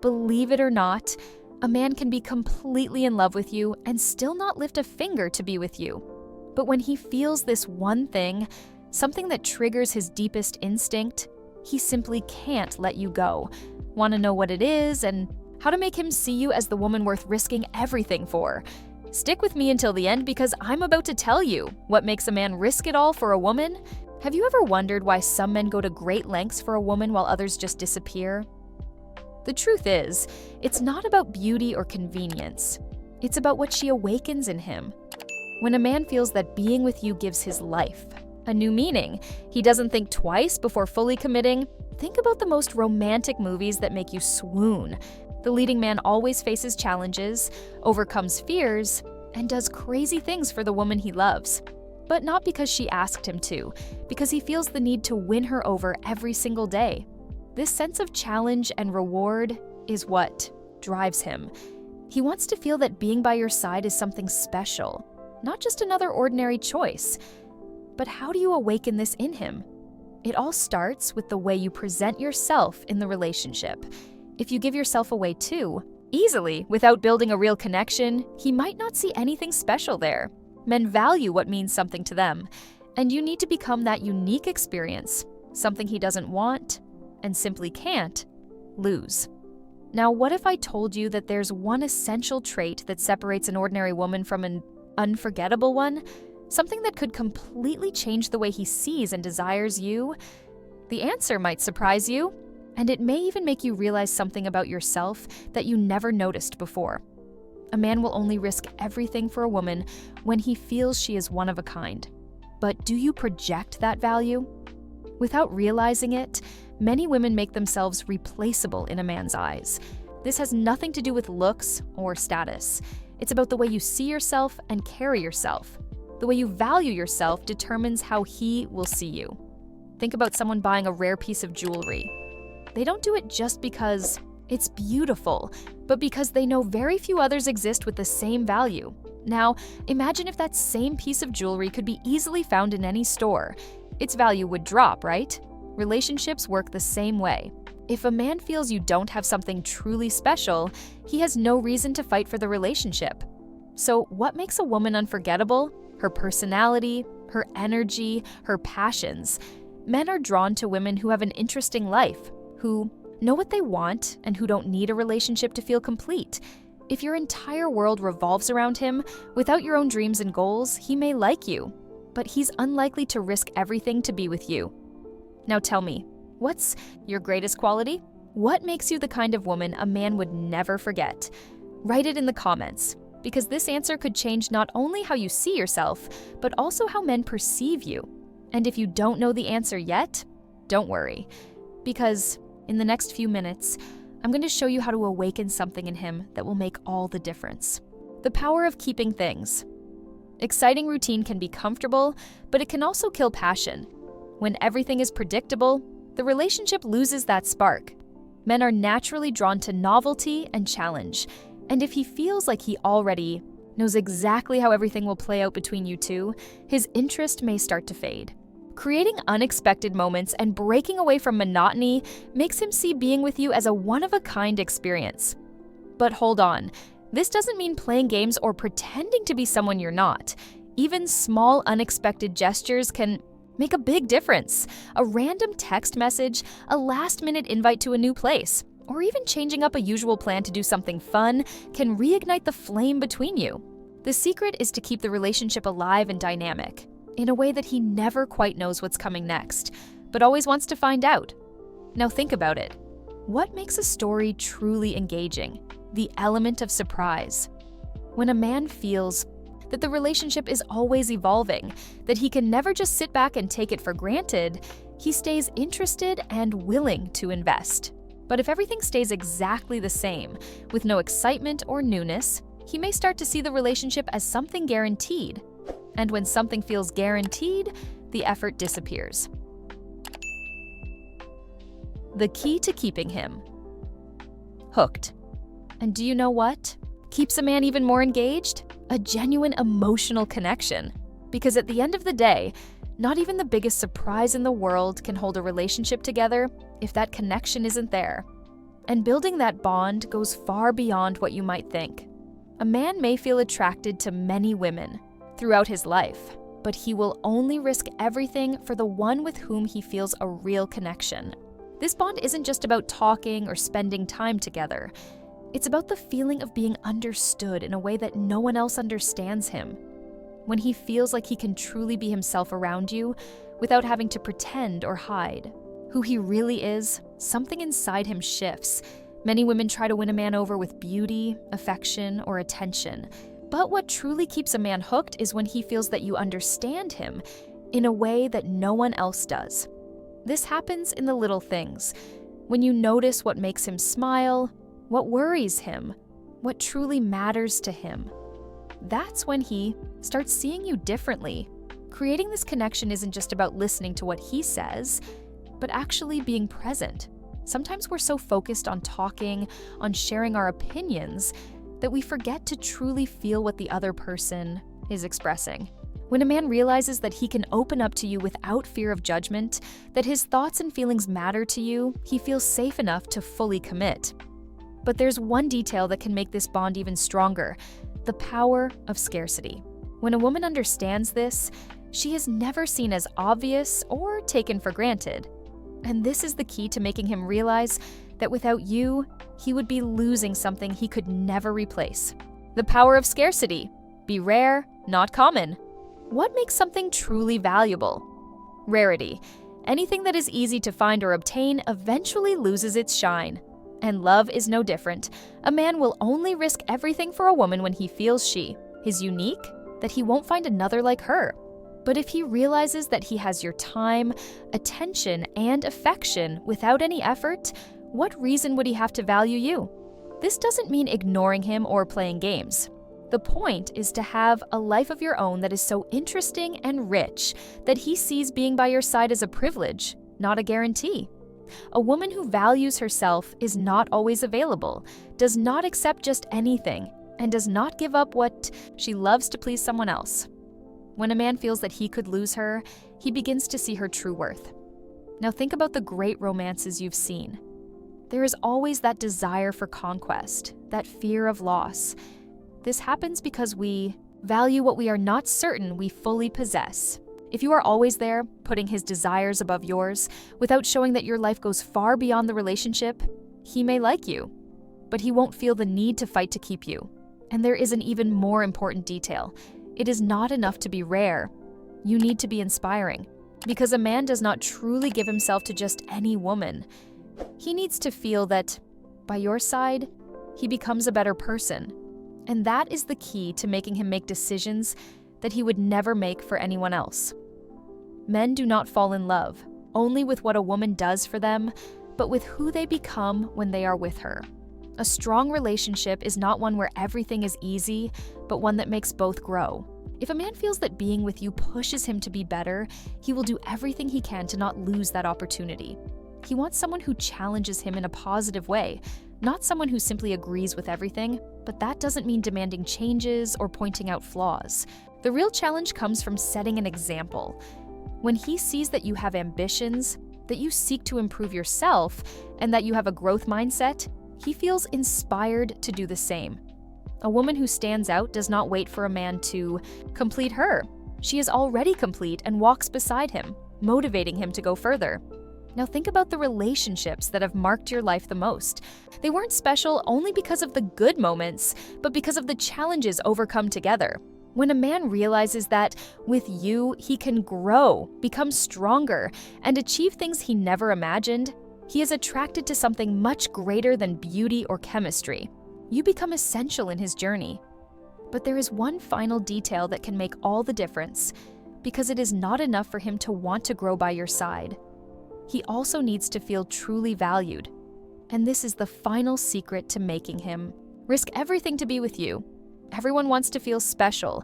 Believe it or not, a man can be completely in love with you and still not lift a finger to be with you. But when he feels this one thing, something that triggers his deepest instinct, he simply can't let you go. Want to know what it is and how to make him see you as the woman worth risking everything for? Stick with me until the end because I'm about to tell you what makes a man risk it all for a woman. Have you ever wondered why some men go to great lengths for a woman while others just disappear? The truth is, it's not about beauty or convenience. It's about what she awakens in him. When a man feels that being with you gives his life a new meaning, he doesn't think twice before fully committing. Think about the most romantic movies that make you swoon. The leading man always faces challenges, overcomes fears, and does crazy things for the woman he loves. But not because she asked him to, because he feels the need to win her over every single day. This sense of challenge and reward is what drives him. He wants to feel that being by your side is something special, not just another ordinary choice. But how do you awaken this in him? It all starts with the way you present yourself in the relationship. If you give yourself away too easily, without building a real connection, he might not see anything special there. Men value what means something to them, and you need to become that unique experience, something he doesn't want and simply can't lose. Now, what if I told you that there's one essential trait that separates an ordinary woman from an unforgettable one? Something that could completely change the way he sees and desires you? The answer might surprise you, and it may even make you realize something about yourself that you never noticed before. A man will only risk everything for a woman when he feels she is one of a kind. But do you project that value? Without realizing it, many women make themselves replaceable in a man's eyes. This has nothing to do with looks or status. It's about the way you see yourself and carry yourself. The way you value yourself determines how he will see you. Think about someone buying a rare piece of jewelry. They don't do it just because it's beautiful, but because they know very few others exist with the same value. Now, imagine if that same piece of jewelry could be easily found in any store. Its value would drop, right? Relationships work the same way. If a man feels you don't have something truly special, he has no reason to fight for the relationship. So, what makes a woman unforgettable? Her personality, her energy, her passions. Men are drawn to women who have an interesting life, who know what they want, and who don't need a relationship to feel complete. If your entire world revolves around him, without your own dreams and goals, he may like you, but he's unlikely to risk everything to be with you. Now tell me, what's your greatest quality? What makes you the kind of woman a man would never forget? Write it in the comments, because this answer could change not only how you see yourself, but also how men perceive you. And if you don't know the answer yet, don't worry, because in the next few minutes, I'm going to show you how to awaken something in him that will make all the difference. The power of keeping things. Exciting routine can be comfortable, but it can also kill passion. When everything is predictable, the relationship loses that spark. Men are naturally drawn to novelty and challenge, and if he feels like he already knows exactly how everything will play out between you two, his interest may start to fade. Creating unexpected moments and breaking away from monotony makes him see being with you as a one-of-a-kind experience. But hold on, this doesn't mean playing games or pretending to be someone you're not. Even small, unexpected gestures can make a big difference. A random text message, a last-minute invite to a new place, or even changing up a usual plan to do something fun can reignite the flame between you. The secret is to keep the relationship alive and dynamic, in a way that he never quite knows what's coming next, but always wants to find out. Now think about it. What makes a story truly engaging? The element of surprise. When a man feels that the relationship is always evolving, that he can never just sit back and take it for granted, he stays interested and willing to invest. But if everything stays exactly the same, with no excitement or newness, he may start to see the relationship as something guaranteed. And when something feels guaranteed, the effort disappears. The key to keeping him. Hooked. And do you know what keeps a man even more engaged? A genuine emotional connection. Because at the end of the day, not even the biggest surprise in the world can hold a relationship together if that connection isn't there. And building that bond goes far beyond what you might think. A man may feel attracted to many women throughout his life, but he will only risk everything for the one with whom he feels a real connection. This bond isn't just about talking or spending time together. It's about the feeling of being understood in a way that no one else understands him. When he feels like he can truly be himself around you without having to pretend or hide who he really is, something inside him shifts. Many women try to win a man over with beauty, affection, or attention. But what truly keeps a man hooked is when he feels that you understand him in a way that no one else does. This happens in the little things. When you notice what makes him smile, what worries him, what truly matters to him. That's when he starts seeing you differently. Creating this connection isn't just about listening to what he says, but actually being present. Sometimes we're so focused on talking, on sharing our opinions, that we forget to truly feel what the other person is expressing. When a man realizes that he can open up to you without fear of judgment, that his thoughts and feelings matter to you, he feels safe enough to fully commit. But there's one detail that can make this bond even stronger: the power of scarcity. When a woman understands this, she is never seen as obvious or taken for granted. And this is the key to making him realize that without you, he would be losing something he could never replace. The power of scarcity. Be rare, not common. What makes something truly valuable? Rarity. Anything that is easy to find or obtain eventually loses its shine. And love is no different. A man will only risk everything for a woman when he feels she is unique, that he won't find another like her. But if he realizes that he has your time, attention, and affection without any effort, what reason would he have to value you? This doesn't mean ignoring him or playing games. The point is to have a life of your own that is so interesting and rich that he sees being by your side as a privilege, not a guarantee. A woman who values herself is not always available, does not accept just anything, and does not give up what she loves to please someone else. When a man feels that he could lose her, he begins to see her true worth. Now think about the great romances you've seen. There is always that desire for conquest, that fear of loss. This happens because we value what we are not certain we fully possess. If you are always there, putting his desires above yours, without showing that your life goes far beyond the relationship, he may like you, but he won't feel the need to fight to keep you. And there is an even more important detail. It is not enough to be rare. You need to be inspiring. Because a man does not truly give himself to just any woman. He needs to feel that, by your side, he becomes a better person. And that is the key to making him make decisions that he would never make for anyone else. Men do not fall in love only with what a woman does for them, but with who they become when they are with her. A strong relationship is not one where everything is easy, but one that makes both grow. If a man feels that being with you pushes him to be better, he will do everything he can to not lose that opportunity. He wants someone who challenges him in a positive way, not someone who simply agrees with everything, but that doesn't mean demanding changes or pointing out flaws. The real challenge comes from setting an example. When he sees that you have ambitions, that you seek to improve yourself, and that you have a growth mindset, he feels inspired to do the same. A woman who stands out does not wait for a man to complete her. She is already complete and walks beside him, motivating him to go further. Now think about the relationships that have marked your life the most. They weren't special only because of the good moments, but because of the challenges overcome together. When a man realizes that with you, he can grow, become stronger, and achieve things he never imagined, he is attracted to something much greater than beauty or chemistry. You become essential in his journey. But there is one final detail that can make all the difference, because it is not enough for him to want to grow by your side. He also needs to feel truly valued. And this is the final secret to making him risk everything to be with you. Everyone wants to feel special,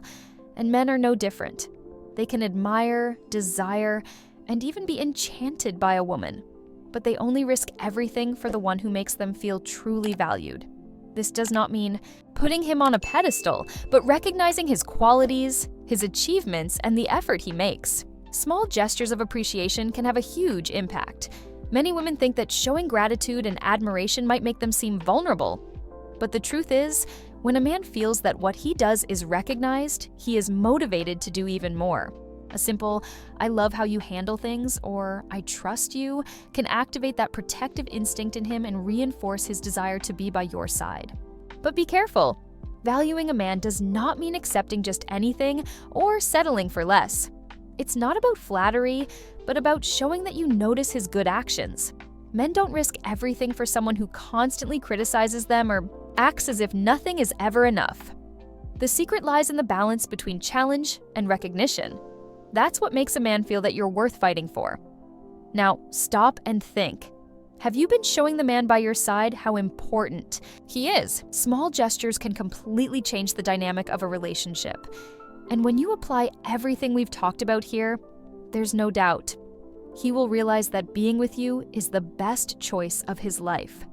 and men are no different. They can admire, desire, and even be enchanted by a woman, but they only risk everything for the one who makes them feel truly valued. This does not mean putting him on a pedestal, but recognizing his qualities, his achievements, and the effort he makes. Small gestures of appreciation can have a huge impact. Many women think that showing gratitude and admiration might make them seem vulnerable. But the truth is, when a man feels that what he does is recognized, he is motivated to do even more. A simple, "I love how you handle things," or "I trust you," can activate that protective instinct in him and reinforce his desire to be by your side. But be careful. Valuing a man does not mean accepting just anything or settling for less. It's not about flattery, but about showing that you notice his good actions. Men don't risk everything for someone who constantly criticizes them or acts as if nothing is ever enough. The secret lies in the balance between challenge and recognition. That's what makes a man feel that you're worth fighting for. Now, stop and think. Have you been showing the man by your side how important he is? Small gestures can completely change the dynamic of a relationship. And when you apply everything we've talked about here, there's no doubt he will realize that being with you is the best choice of his life.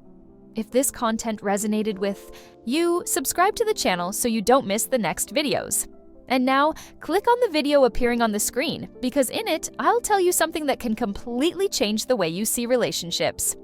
If this content resonated with you, subscribe to the channel so you don't miss the next videos. And now, click on the video appearing on the screen, because in it, I'll tell you something that can completely change the way you see relationships.